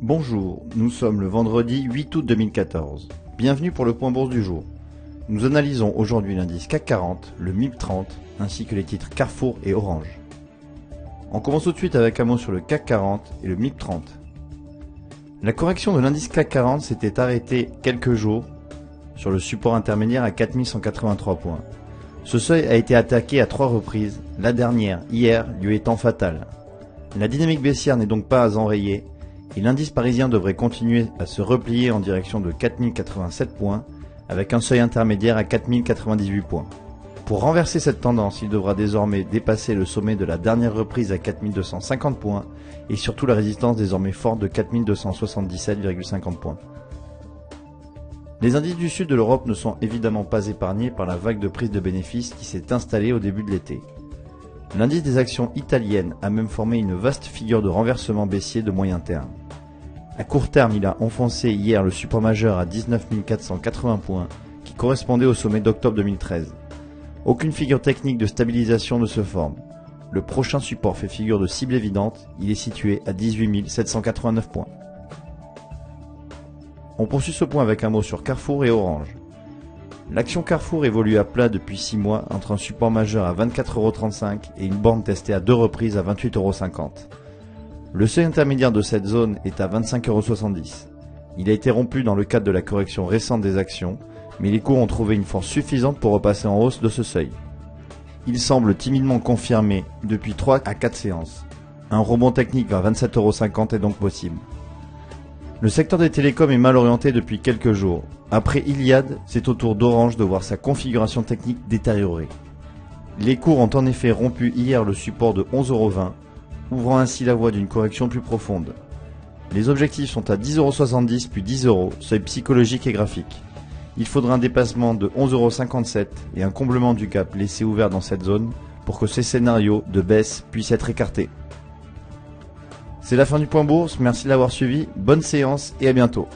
Bonjour, nous sommes le vendredi 8 août 2014. Bienvenue pour le point bourse du jour. Nous analysons aujourd'hui l'indice CAC 40, le MIB 30, ainsi que les titres Carrefour et Orange. On commence tout de suite avec un mot sur le CAC 40 et le MIB 30. La correction de l'indice CAC 40 s'était arrêtée quelques jours sur le support intermédiaire à 4183 points. Ce seuil a été attaqué à 3 reprises, la dernière, hier, lui étant fatale. La dynamique baissière n'est donc pas à enrayer et l'indice parisien devrait continuer à se replier en direction de 4087 points avec un seuil intermédiaire à 4098 points. Pour renverser cette tendance, il devra désormais dépasser le sommet de la dernière reprise à 4250 points et surtout la résistance désormais forte de 4277,50 points. Les indices du sud de l'Europe ne sont évidemment pas épargnés par la vague de prise de bénéfices qui s'est installée au début de l'été. L'indice des actions italiennes a même formé une vaste figure de renversement baissier de moyen terme. À court terme, il a enfoncé hier le support majeur à 19 480 points, qui correspondait au sommet d'octobre 2013. Aucune figure technique de stabilisation ne se forme. Le prochain support fait figure de cible évidente, il est situé à 18 789 points. On poursuit ce point avec un mot sur Carrefour et Orange. L'action Carrefour évolue à plat depuis 6 mois entre un support majeur à 24,35 € et une borne testée à 2 reprises à 28,50 €. Le seuil intermédiaire de cette zone est à 25,70 €. Il a été rompu dans le cadre de la correction récente des actions, mais les cours ont trouvé une force suffisante pour repasser en hausse de ce seuil. Il semble timidement confirmé depuis 3 à 4 séances. Un rebond technique vers 27,50 € est donc possible. Le secteur des télécoms est mal orienté depuis quelques jours. Après Iliad, c'est au tour d'Orange de voir sa configuration technique détériorée. Les cours ont en effet rompu hier le support de 11,20 €, ouvrant ainsi la voie d'une correction plus profonde. Les objectifs sont à 10,70 € puis 10 €, seuil psychologique et graphique. Il faudra un dépassement de 11,57 € et un comblement du gap laissé ouvert dans cette zone pour que ces scénarios de baisse puissent être écartés. C'est la fin du point bourse, merci de l'avoir suivi, bonne séance et à bientôt.